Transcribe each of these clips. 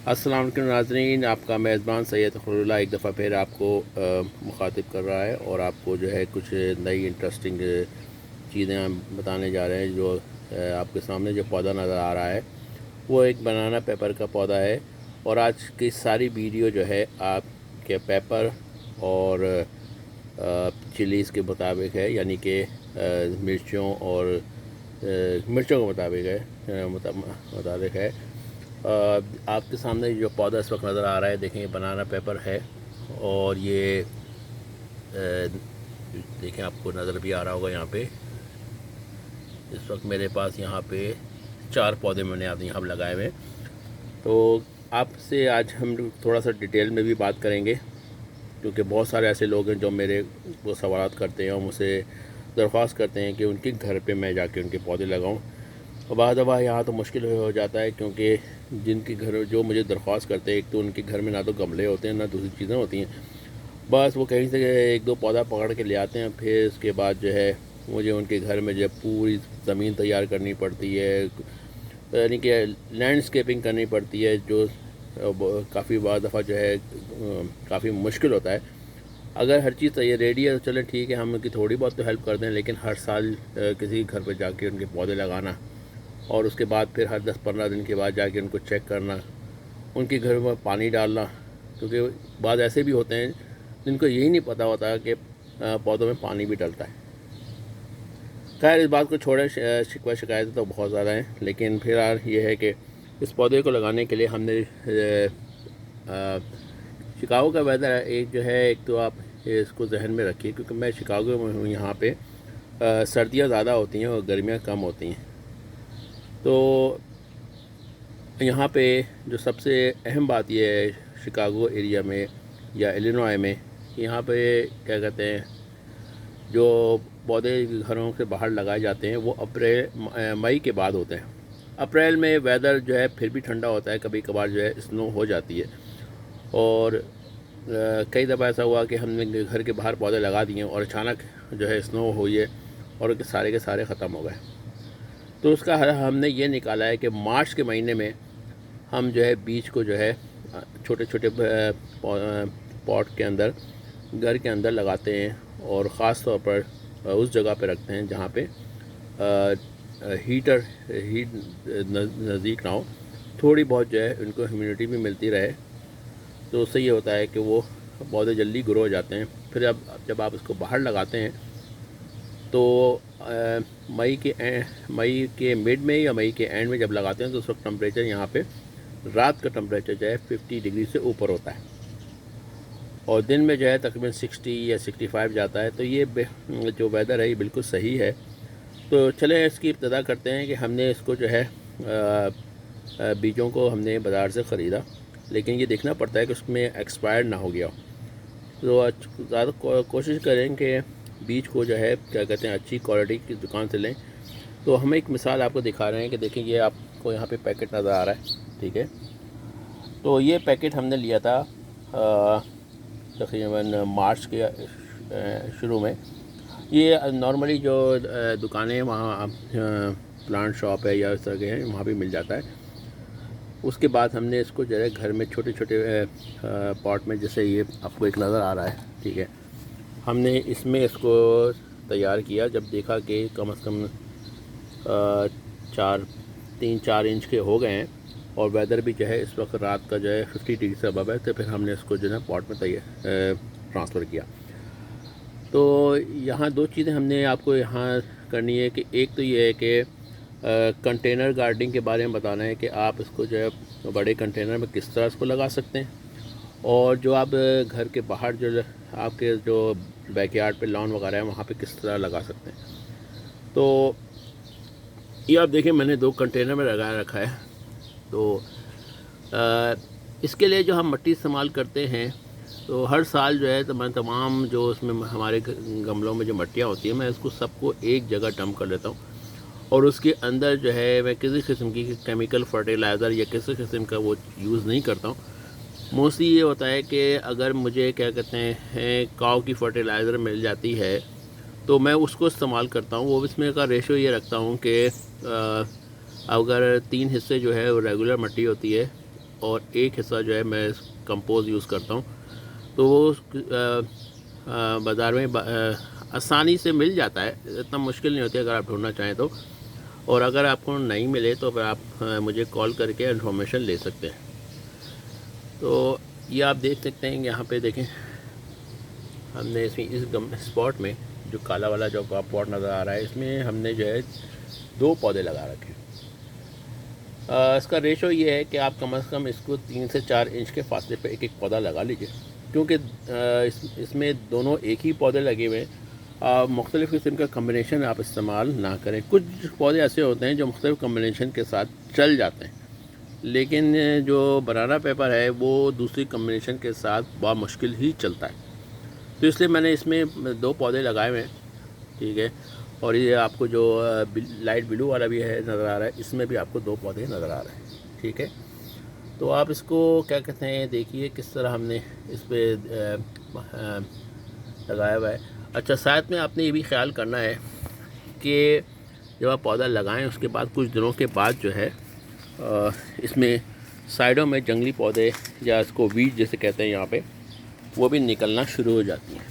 अस्सलाम वालेकुम नाज़रीन, आपका मेज़बान सैयद फ़खरुल्लाह एक दफ़ा फिर आपको मुखातिब कर रहा है और आपको जो है कुछ नई इंटरेस्टिंग चीज़ें हम बताने जा रहे हैं। जो आपके सामने जो पौधा नज़र आ रहा है वो एक बनाना पेपर का पौधा है। और आज की सारी वीडियो जो है आपके पेपर और चिलीज़ के मुताबिक है, यानी कि मिर्चों और मिर्चों के मुताबिक है, मुताबिक है। आपके सामने जो पौधा इस वक्त नज़र आ रहा है, देखें, ये बनाना पेपर है। और ये देखें, आपको नज़र भी आ रहा होगा यहाँ पे। इस वक्त मेरे पास यहाँ पे 4 पौधे मैंने आप यहाँ पर लगाए हुए हैं। तो आपसे आज हम थोड़ा सा डिटेल में भी बात करेंगे, क्योंकि बहुत सारे ऐसे लोग हैं जो मेरे वो सवाल करते हैं और मुझसे दरख्वास्त करते हैं कि उनके घर पे मैं जाके उनके पौधे लगाऊं। और बाद दफ़ा यहाँ तो मुश्किल हो जाता है, क्योंकि जिनके घर जो मुझे दरख्वास्त करते हैं, एक तो उनके घर में ना तो गमले होते हैं ना दूसरी चीज़ें होती हैं। बस वो कहीं से एक दो पौधा पकड़ के ले आते हैं, फिर उसके बाद जो है मुझे उनके घर में जो है पूरी ज़मीन तैयार करनी पड़ती है, यानी कि लैंडस्केपिंग करनी पड़ती है, जो काफ़ी बाद दफ़ा जो है काफ़ी मुश्किल होता है। अगर हर चीज़ तैयार रेडी है तो चलें ठीक है, हम उनकी थोड़ी बहुत तो हेल्प कर दें, लेकिन हर साल किसी घर पर जाके उनके पौधे लगाना और उसके बाद फिर हर 10-15 दिन के बाद जाके उनको चेक करना, उनके घर में पानी डालना, क्योंकि बाद ऐसे भी होते हैं जिनको यही नहीं पता होता कि पौधों में पानी भी डलता है। खैर, इस बात को छोड़े, शिकवा शिकायतें तो बहुत ज़्यादा हैं, लेकिन फिर यार ये है कि इस पौधे को लगाने के लिए हमने शिकागो का वेदर एक जो है, एक तो आप इसको जहन में रखिए, क्योंकि मैं शिकागो में हूँ। यहाँ पे सर्दियाँ ज़्यादा होती हैं और गर्मियाँ कम होती हैं। तो यहाँ पे जो सबसे अहम बात यह है शिकागो एरिया में या इलिनॉय में, यहाँ पे क्या कहते हैं, जो पौधे घरों से बाहर लगाए जाते हैं वो मई के बाद होते हैं। अप्रैल में वेदर जो है फिर भी ठंडा होता है, कभी कभार जो है स्नो हो जाती है। और कई दफ़ा ऐसा हुआ कि हमने घर के बाहर पौधे लगा दिए और अचानक जो है स्नो हुई है और के सारे ख़त्म हो गए। तो उसका हल हमने ये निकाला है कि मार्च के महीने में हम जो है बीज को जो है छोटे छोटे पॉट के अंदर घर के अंदर लगाते हैं, और ख़ास तौर पर उस जगह पे रखते हैं जहाँ पे हीट नज़दीक ना हो, थोड़ी बहुत जो है उनको ह्यूमिडिटी भी मिलती रहे। तो उससे ये होता है कि वो पौधे जल्दी ग्रो हो जाते हैं। फिर जब आप इसको बाहर लगाते हैं तो मई के मिड में या मई के एंड में जब लगाते हैं तो उस वक्त टेम्परेचर यहाँ पे रात का टेम्परेचर जो है 50 डिग्री से ऊपर होता है और दिन में जो है तकरीबन 60 या 65 जाता है। तो ये जो वेदर है ये बिल्कुल सही है। तो चलें इसकी इब्तदा करते हैं कि हमने इसको जो है बीजों को हमने बाज़ार से ख़रीदा, लेकिन ये देखना पड़ता है कि उसमें एक्सपायर्ड ना हो गया हो। तो ज़्यादा कोशिश करें कि बीज को जो है क्या कहते हैं अच्छी क्वालिटी की दुकान से लें। तो हम एक मिसाल आपको दिखा रहे हैं कि देखिए, ये आपको यहाँ पे पैकेट नज़र आ रहा है, ठीक है। तो ये पैकेट हमने लिया था तकरीबन मार्च के शुरू में। ये नॉर्मली जो दुकानें वहाँ प्लांट शॉप है या इस तरह के हैं, वहाँ भी मिल जाता है। उसके बाद हमने इसको जो है घर में छोटे छोटे पॉट में, जैसे ये आपको एक नज़र आ रहा है, ठीक है, हमने इसमें इसको तैयार किया। जब देखा कि कम से कम 3-4 इंच के हो गए हैं और वेदर भी जो है इस वक्त रात का जो है 50 डिग्री से अबव है, तो फिर हमने इसको जो है पॉट में ट्रांसफ़र किया। तो यहाँ 2 चीज़ें हमने आपको यहाँ करनी है कि एक तो ये है कि कंटेनर गार्डनिंग के बारे में बताना है कि आप इसको जो है बड़े कंटेनर में किस तरह इसको लगा सकते हैं, और जो आप घर के बाहर जो आपके जो बैकयार्ड पे लॉन वगैरह है वहाँ पे किस तरह लगा सकते हैं। तो ये आप देखें, मैंने 2 कंटेनर में लगा रखा है। तो इसके लिए जो हम मिट्टी इस्तेमाल करते हैं, तो हर साल जो है तो मैं तमाम जो उसमें हमारे गमलों में जो मिट्टियाँ होती हैं, मैं इसको सबको एक जगह डंप कर लेता हूँ और उसके अंदर जो है मैं किसी किस्म की केमिकल फर्टिलाइज़र या किसी किस्म का वो यूज़ नहीं करता हूँ। मोस्टली ये होता है कि अगर मुझे क्या कहते हैं काऊ की फर्टिलाइज़र मिल जाती है तो मैं उसको इस्तेमाल करता हूँ। वो इसमें का रेशो ये रखता हूँ कि अगर 3 हिस्से जो है वो रेगुलर मिट्टी होती है और एक हिस्सा जो है मैं कंपोज यूज़ करता हूँ। तो वो बाज़ार में आसानी से मिल जाता है, इतना मुश्किल नहीं होती अगर आप ढूंढना चाहें तो। और अगर आपको नहीं मिले तो फिर आप मुझे कॉल करके इन्फॉर्मेशन ले सकते हैं। तो ये आप देख सकते हैं, यहाँ पे देखें हमने इसमें इस स्पॉट में जो काला वाला जो पॉट नज़र आ रहा है, इसमें हमने जो है 2 पौधे लगा रखे हैं। इसका रेशो ये है कि आप कम से कम इसको 3 से 4 इंच के फासले पे एक पौधा लगा लीजिए, क्योंकि इसमें दोनों एक ही पौधे लगे हुए हैं। मुख्तलिफ़ किस्म का कम्बिनेशन आप इस्तेमाल ना करें। कुछ पौधे ऐसे होते हैं जो मुख्तलिफ़ कम्बिनेशन के साथ चल जाते हैं, लेकिन जो बनाना पेपर है वो दूसरी कम्बिनेशन के साथ बहुत मुश्किल ही चलता है। तो इसलिए मैंने इसमें 2 पौधे लगाए हुए हैं, ठीक है। और ये आपको जो लाइट ब्लू वाला भी है नज़र आ रहा है, इसमें भी आपको 2 पौधे नज़र आ रहे हैं, ठीक है। तो आप इसको क्या कहते हैं, देखिए किस तरह हमने इस पर लगाया हुआ है। अच्छा, साथ में आपने ये भी ख्याल करना है कि जब आप पौधा लगाएं उसके बाद कुछ दिनों के बाद जो है इसमें साइडों में जंगली पौधे या इसको वीड जैसे कहते हैं यहाँ पे, वो भी निकलना शुरू हो जाती हैं।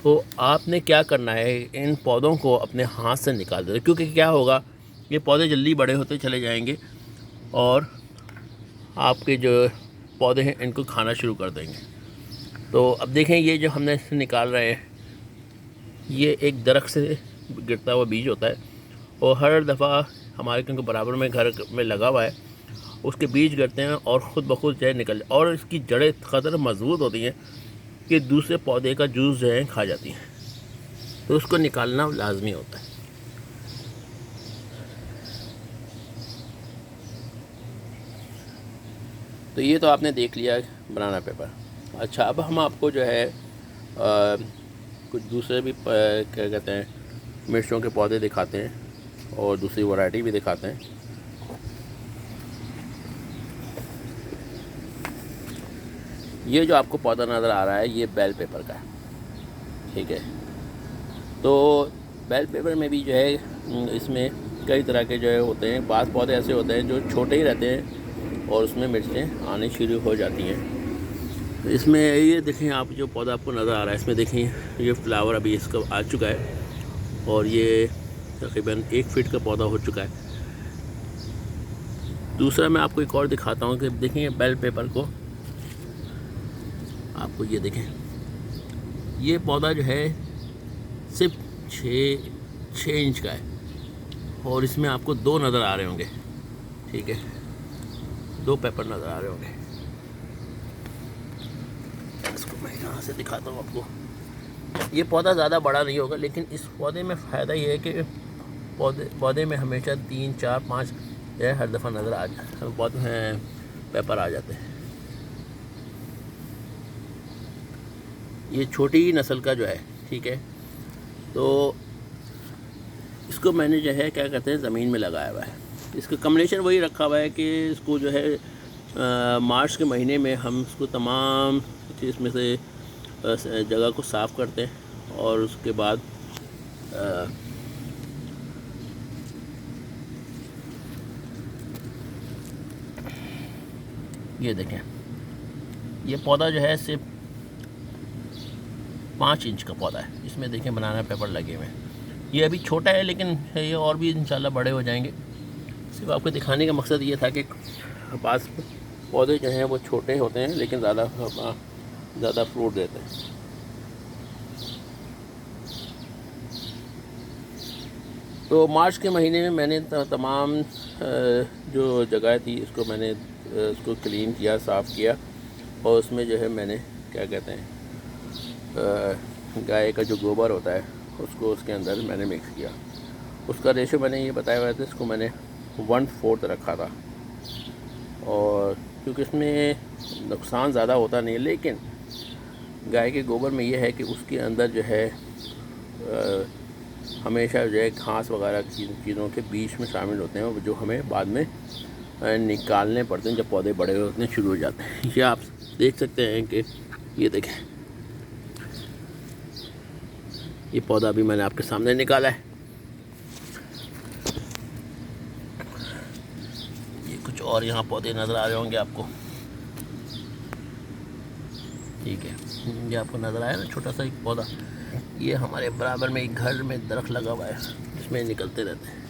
तो आपने क्या करना है, इन पौधों को अपने हाथ से निकाल देना, क्योंकि क्या होगा, ये पौधे जल्दी बड़े होते चले जाएंगे और आपके जो पौधे हैं इनको खाना शुरू कर देंगे। तो अब देखें, ये जो हमने इसे निकाल रहे हैं, ये एक दरख्त से गिरता हुआ बीज होता है और हर दफ़ा हमारे क्योंकि बराबर में घर में लगा हुआ है, उसके बीज गिरते हैं और ख़ुद ब खुद जो है निकल, और इसकी जड़ें क़दर मजबूत होती हैं कि दूसरे पौधे का जूस जो है खा जाती हैं। तो उसको निकालना लाजमी होता है। तो ये तो आपने देख लिया बनाना पेपर। अच्छा, अब हम आपको जो है कुछ दूसरे भी क्या कहते हैं मिर्चों के पौधे दिखाते हैं और दूसरी वैरायटी भी दिखाते हैं। ये जो आपको पौधा नज़र आ रहा है, ये बेल पेपर का है, ठीक है। तो बेल पेपर में भी जो है इसमें कई तरह के जो है होते हैं। बाज़ पौधे ऐसे होते हैं जो छोटे ही रहते हैं और उसमें मिर्चें आने शुरू हो जाती हैं। तो इसमें ये देखें, आप जो पौधा आपको नज़र आ रहा है, इसमें देखें ये फ्लावर अभी इसका आ चुका है और ये तकरीबन 1 फीट का पौधा हो चुका है। दूसरा मैं आपको एक और दिखाता हूँ कि देखें बेल पेपर को, आपको ये देखें, ये पौधा जो है सिर्फ 6 इंच का है और इसमें आपको 2 नज़र आ रहे होंगे, ठीक है, 2 पेपर नज़र आ रहे होंगे। इसको मैं यहाँ से दिखाता हूँ आपको। ये पौधा ज़्यादा बड़ा नहीं होगा, लेकिन इस पौधे में फ़ायदा ये है कि पौधे में हमेशा 3, 4, 5 जो है हर दफ़ा नज़र आ जाए, पौधे पेपर आ जाते हैं। ये छोटी नस्ल का जो है, ठीक है। तो इसको मैंने जो है क्या कहते हैं ज़मीन में लगाया हुआ है। इसका कम्बिनेशन वही रखा हुआ है कि इसको जो है मार्च के महीने में हम इसको तमाम इसमें से जगह को साफ़ करते हैं और उसके बाद ये देखें, ये पौधा जो है सिर्फ 5 इंच का पौधा है। इसमें देखें बनाना पेपर लगे हुए हैं। ये अभी छोटा है, लेकिन ये और भी इंशाल्लाह बड़े हो जाएंगे। सिर्फ आपको दिखाने का मकसद ये था कि पास पौधे जो हैं वो छोटे होते हैं लेकिन ज़्यादा फ्रूट देते हैं। तो मार्च के महीने में मैंने तमाम जो जगह थी इसको मैंने उसको क्लीन किया, साफ़ किया और उसमें जो है मैंने क्या कहते हैं गाय का जो गोबर होता है उसको उसके अंदर मैंने मिक्स किया। उसका रेशो मैंने ये बताया हुआ था, इसको मैंने 1/4 रखा था। और क्योंकि इसमें नुकसान ज़्यादा होता नहीं है, लेकिन गाय के गोबर में ये है कि उसके अंदर जो है हमेशा जो है घास वगैरह की चीज़ों के बीच में शामिल होते हैं जो हमें बाद में निकालने पड़ते हैं जब पौधे बड़े होने शुरू हो जाते हैं। ये आप देख सकते हैं कि ये देखें, ये पौधा भी मैंने आपके सामने निकाला है। ये कुछ और यहाँ पौधे नज़र आ रहे होंगे आपको, ठीक है, ये आपको नज़र आया ना छोटा सा एक पौधा, ये हमारे बराबर में एक घर में दरख्त लगा हुआ है, इसमें निकलते रहते हैं।